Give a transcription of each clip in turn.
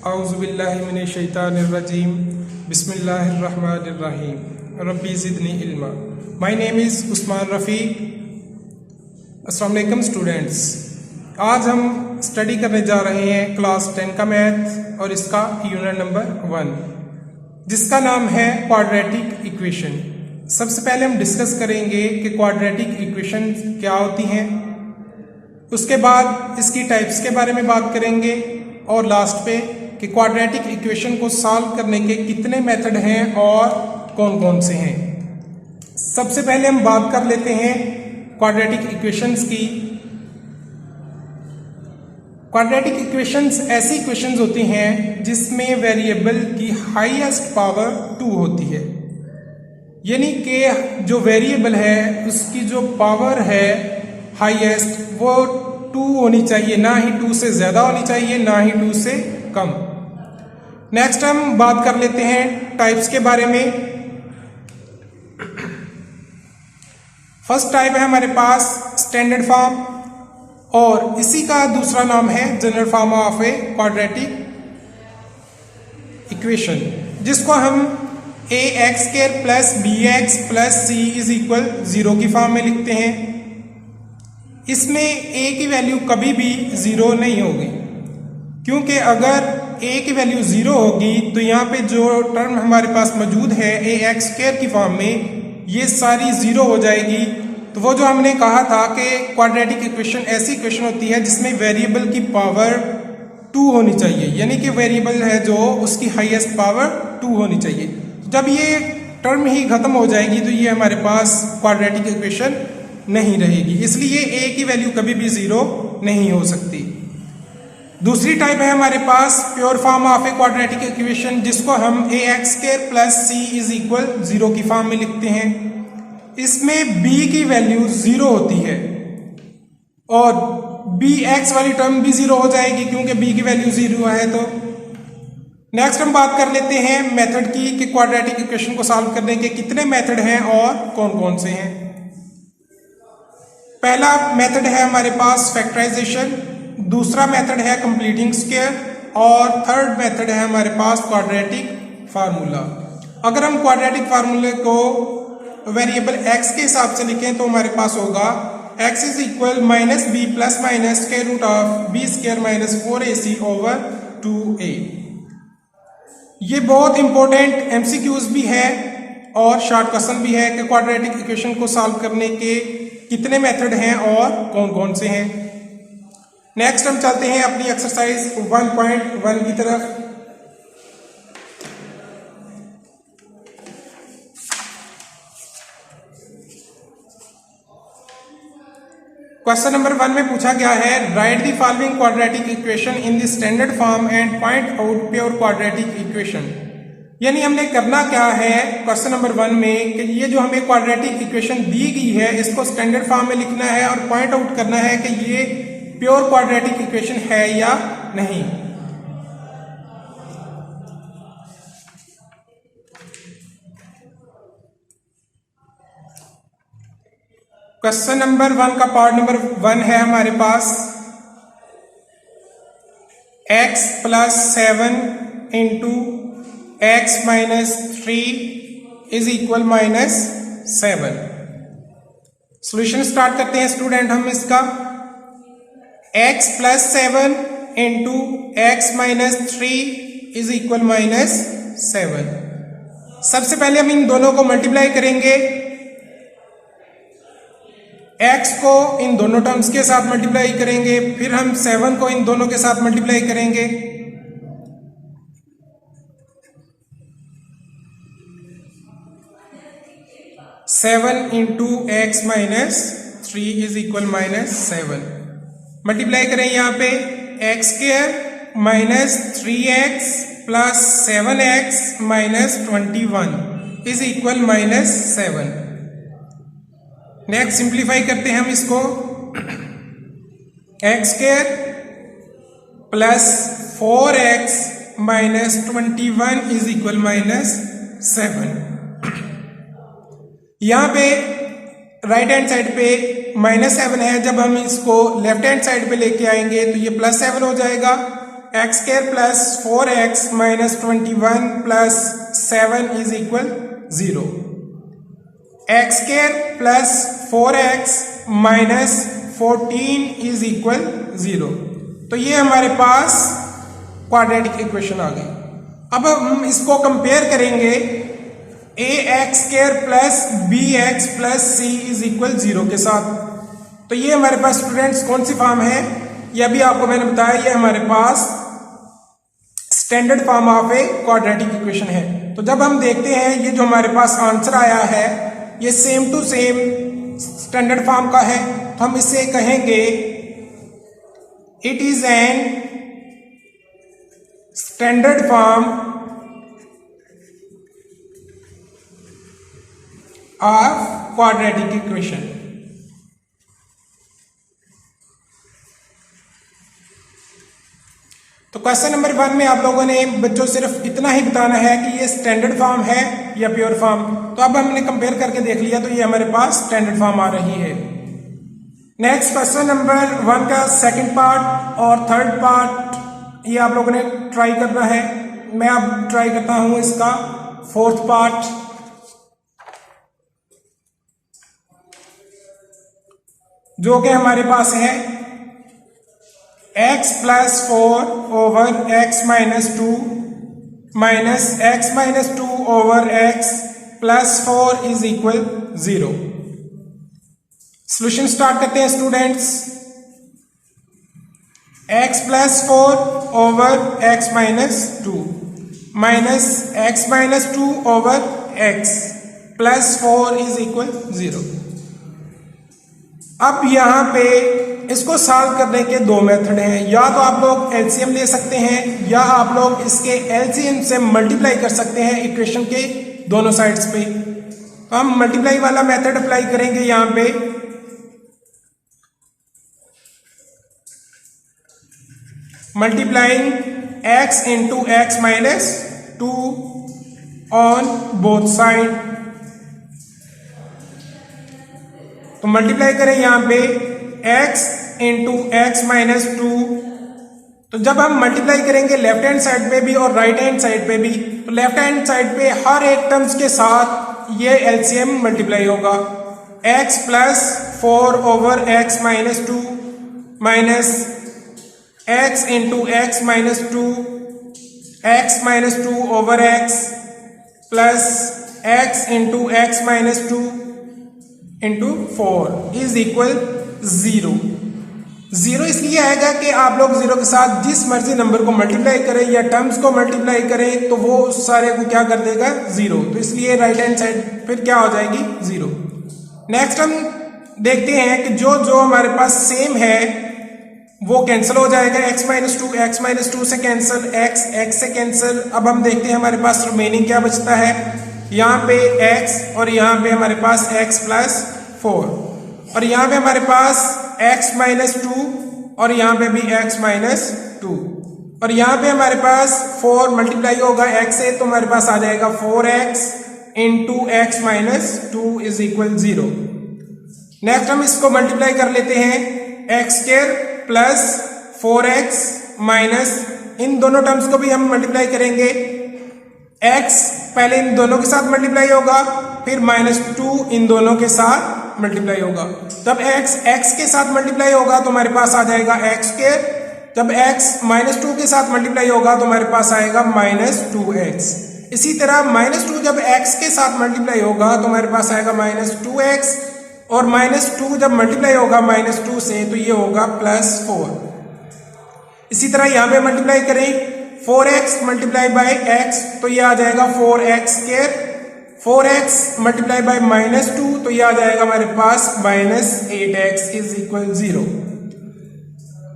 Auzubillahiminashaitanirrajim. Bismillahirrahmanirrahim. Rabbi zidni ilma. My name is Usman Rafiq. अस्सलाम वालेकुम students, आज हम स्टडी करने जा रहे हैं क्लास 10 का मैथ और इसका यूनिट नंबर 1 जिसका नाम है क्वाड्रेटिक इक्वेशन। सबसे पहले हम डिस्कस करेंगे कि क्वाड्रेटिक इक्वेशन क्या होती हैं, उसके बाद इसकी टाइप्स के बारे में बात करेंगे और लास्ट पे कि क्वाड्रेटिक इक्वेशन को सॉल्व करने के कितने मेथड हैं और कौन कौन से हैं। सबसे पहले हम बात कर लेते हैं क्वाड्रेटिक इक्वेशंस की। क्वाड्रेटिक इक्वेशंस ऐसी इक्वेशंस होती हैं जिसमें वेरिएबल की हाईएस्ट पावर 2 होती है, यानी कि जो वेरिएबल है उसकी जो पावर है हाईएस्ट वो 2 होनी चाहिए, ना ही 2 से ज्यादा होनी चाहिए ना ही 2 से कम। नेक्स्ट हम बात कर लेते हैं टाइप्स के बारे में। फर्स्ट टाइप है हमारे पास स्टैंडर्ड फॉर्म और इसी का दूसरा नाम है general form of a quadratic equation, जिसको हम ax² plus bx plus c is equal 0 की फॉर्म में लिखते हैं। इसमें a की वैल्यू कभी भी 0 नहीं होगी, क्योंकि अगर a की वैल्यू 0 होगी तो यहाँ पे जो टर्म हमारे पास मौजूद है ax² की फॉर्म में ये सारी 0 हो जाएगी। तो वो जो हमने कहा था कि क्वाड्रेटिक इक्वेशन ऐसी इक्वेशन होती है जिसमें वेरिएबल की पावर 2 होनी चाहिए, यानी कि वेरिएबल है जो उसकी हाईएस्ट पावर 2 होनी चाहिए। जब ये टर्म ही खत्म हो जाएगी तो ये हमारे पास क्वाड्रेटिक इक्वेशन नहीं रहेगी, इसलिए a की वैल्यू कभी भी 0 नहीं हो सकती। दूसरी टाइप है हमारे पास pure form of a quadratic equation, जिसको हम ax² plus c is equal 0 की फॉर्म में लिखते हैं। इसमें b की वैल्यू 0 होती है और bx वाली टर्म भी 0 हो जाएगी क्योंकि b की वैल्यू 0 है। तो नेक्स्ट हम बात कर लेते हैं मेथड की कि क्वाड्रेटिक इक्वेशन को सॉल्व करने के कितने मेथड हैं और कौन कौन से हैं। पहला मेथड है हमारे पास फैक्टराइजेशन, दूसरा मेथड है कंप्लीटिंग स्क्वायर और थर्ड मेथड है हमारे पास क्वाड्रेटिक फार्मूला। अगर हम क्वाड्रेटिक फार्मूले को वेरिएबल x के हिसाब से लिखें तो हमारे पास होगा x is equal minus B plus minus square root of B square minus 4ac over 2a। ये बहुत इंपॉर्टेंट एमसीक्यूज भी है और शॉर्ट क्वेश्चन भी है कि क्वाड्रेटिक इक्वेशन को सॉल्व करने के कितने मेथड हैं और कौन कौन से हैं। नेक्स्ट हम चलते हैं अपनी एक्सरसाइज 1.1 की तरफ। क्वेश्चन नंबर 1 में पूछा गया है right the following quadratic equation in the standard form and point out pure quadratic equation. यानी हमने करना क्या है क्वेश्चन नंबर 1 में कि ये जो हमें क्वाड्रेटिक इक्वेशन दी गई है इसको स्टैंडर्ड फॉर्म में लिखना है और पॉइंट आउट करना है कि ये प्योर क्वाड्रेटिक इक्वेशन है या नहीं। क्वेश्चन नंबर 1 का पार्ट नंबर 1 है हमारे पास x plus 7 into x minus 3 is equal minus 7। Solution start करते हैं स्टूडेंट हम इसका। x plus 7 into x minus 3 is equal minus 7। सबसे पहले हम इन दोनों को मल्टीप्लाई करेंगे, x को इन दोनों टर्म्स के साथ मल्टीप्लाई करेंगे, फिर हम 7 को इन दोनों के साथ मल्टीप्लाई करेंगे। Seven into x minus 3 is equal minus 7। Multiply करें यहाँ पे x² minus 3x plus 7x minus 21 is equal minus 7। Next simplify करते हैं हम इसको। x² plus 4x minus 21 is equal minus 7। यहां पे राइट हैंड साइड पे -7 है, जब हम इसको लेफ्ट हैंड साइड पे लेके आएंगे तो ये +7 हो जाएगा। X square plus 4x minus 21 plus 7 is equal 0। X square plus 4x minus 14 is equal 0। तो ये हमारे पास क्वाड्रेटिक इक्वेशन आ गई। अब हम इसको कंपेयर करेंगे a x square plus b x plus c is equal 0 के साथ। तो ये हमारे पास स्टूडेंट्स कौन सी फॉर्म है, ये अभी आपको मैंने बताया, ये हमारे पास standard form of a quadratic equation है। तो जब हम देखते हैं ये जो हमारे पास आंसर आया है ये same to same standard form का है, तो हम इसे कहेंगे it is an standard form of quadratic equation. तो क्वेश्चन नंबर 1 में आप लोगों ने बच्चों सिर्फ इतना ही बताना है कि ये स्टैंडर्ड फॉर्म है या प्योर फॉर्म। तो अब हमने कंपेयर करके देख लिया, तो ये हमारे पास स्टैंडर्ड फॉर्म आ रही है। नेक्स्ट क्वेश्चन नंबर 1 का सेकंड पार्ट और थर्ड पार्ट ये आप लोगों ने ट्राई करना है। मैं अब ट्राई करता हूं इसका फोर्थ पार्ट। जो कि हमारे पास है x plus 4 over x minus 2 minus x minus 2 over x plus 4 is equal 0। Solution start करते हैं students. x plus 4 over x minus 2 minus x minus 2 over x plus 4 is equal 0। अब यहां पे इसको सॉल्व करने के दो मेथड हैं, या तो आप लोग एलसीएम ले सकते हैं या आप लोग इसके एलसीएम से मल्टीप्लाई कर सकते हैं इक्वेशन के दोनों साइड्स पे। तो हम मल्टीप्लाई वाला मेथड अप्लाई करेंगे यहां पे। Multiplying x into x minus 2 on both side. तो मल्टीप्लाई करें यहां पे x इंटू एक्स माइनस 2। तो जब हम मल्टीप्लाई करेंगे लेफ्ट हैंड साइड पे भी और राइट हैंड साइड पे भी, तो लेफ्ट हैंड साइड पे हर एक टर्म्स के साथ ये एलसीएम मल्टीप्लाई होगा। x plus 4 over x minus 2 minus x into x minus 2 x minus 2 over x plus x into x minus 2 into 4 is equal 0। 0 इसलिए आएगा कि आप लोग 0 के साथ जिस मर्जी नंबर को मल्टीप्लाई करें या टर्म्स को मल्टीप्लाई करें तो वो उस सारे को क्या कर देगा 0। तो इसलिए राइट हैंड साइड फिर क्या हो जाएगी 0। नेक्स्ट हम देखते हैं कि जो जो हमारे पास सेम है वो कैंसिल हो जाएगा। x माइनस 2 से कैंसिल, x से कैंसिल। अब हम देखते हैं हमारे पास रिमेनिंग क्या बचता है। यहाँ पे x और यहाँ पे हमारे पास x प्लस 4 और यहाँ पे हमारे पास x माइनस 2 और यहाँ पे भी x माइनस 2 और यहाँ पे हमारे पास 4 मल्टीप्लाई होगा x से, तो हमारे पास आ जाएगा 4x into x minus 2 is equal 0। Next हम इसको मल्टीप्लाई कर लेते हैं x square plus 4x minus, इन दोनों टर्म्स को भी हम मल्टीप्लाई करेंगे। x पहले इन दोनों के साथ मल्टीप्लाई होगा, फिर माइनस 2 इन दोनों के साथ मल्टीप्लाई होगा। जब x के साथ मल्टीप्लाई होगा तो हमारे पास आ जाएगा एक्स स्क्वायर। जब x माइनस 2 के साथ मल्टीप्लाई होगा तो हमारे पास आएगा माइनस 2x। इसी तरह माइनस 2 जब x के साथ मल्टीप्लाई होगा तो हमारे पास आएगा माइनस 2x और माइनस 2 जब मल्टीप्लाई होगा माइनस 2 से तो ये होगा प्लस 4। इसी तरह यहाँ पे मल्टीप्लाई करें 4x मल्टीप्लाई बाय x तो ये आ जाएगा 4x square. 4x multiply by minus 2 तो ये आ जाएगा हमारे पास minus 8x is equal 0।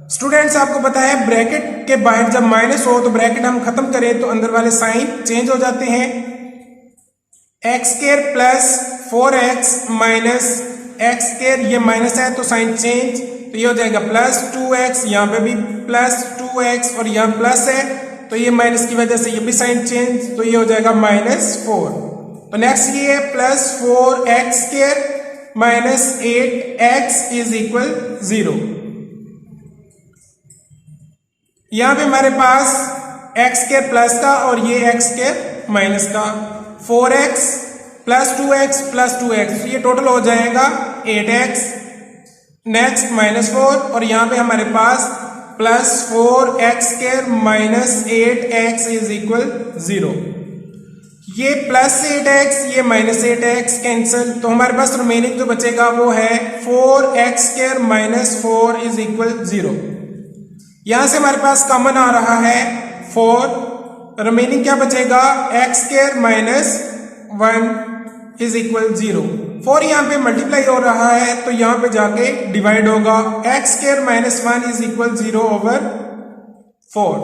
Students आपको पता है ब्रैकेट के बाहर जब माइनस हो तो ब्रैकेट हम खत्म करें तो अंदर वाले साइन चेंज हो जाते हैं। X square plus 4x minus x square, ये माइनस है तो साइन चेंज, तो ये हो जाएगा प्लस 2x, यहाँ पे भी प्लस 2x और यहाँ प्लस है तो ये माइनस की वजह से ये भी साइन चेंज, तो ये हो जाएगा माइनस 4। तो नेक्स्ट ये है plus 4x square minus 8x is equal 0। यहाँ पे हमारे पास एक्स स्क्वायर प्लस का और ये एक्स स्क्वायर माइनस का 4x plus 2x plus 2x, ये टोटल हो जाएगा 8x, नेक्स्ट -4 और यहाँ पे हमारे पास plus 4x square minus 8x is equal 0। ये प्लस 8x ये माइनस 8x कैंसिल, तो हमारे पास रिमेनिंग जो बचेगा वो है 4x square minus 4 is equal 0। यहां से हमारे पास कॉमन आ रहा है 4, रिमेनिंग क्या बचेगा x square minus 1 is equal 0। 4 यहाँ पे मल्टीप्लाई हो रहा है तो यहाँ पे जाके डिवाइड होगा, x square minus 1 is equal 0 over 4।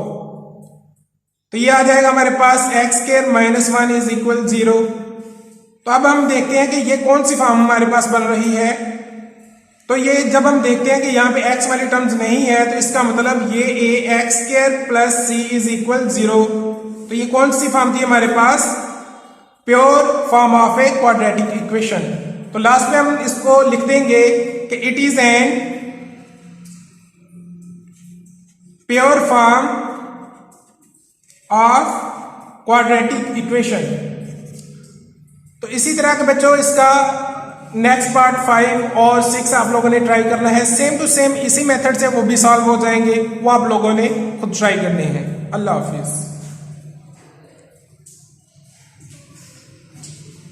तो ये आ जाएगा हमारे पास x square minus 1 is equal 0। तो अब हम देखते हैं कि ये कौन सी फॉर्म हमारे पास बन रही है। तो ये जब हम देखते हैं कि यहाँ पे x वाली टर्म्स नहीं है तो इसका मतलब ये ax square plus c is equal 0। तो ये कौन सी फॉर्म थी हमारे पास, pure form of a quadratic equation. तो लास्ट में हम इसको लिख देंगे कि it is an pure form of quadratic equation. तो इसी तरह के बच्चों इसका नेक्स्ट पार्ट 5 और 6 आप लोगों ने ट्राई करना है, सेम टू सेम इसी मेथड से वो भी सॉल्व हो जाएंगे, वो आप लोगों ने खुद ट्राई करने हैं। अल्लाह हाफिज।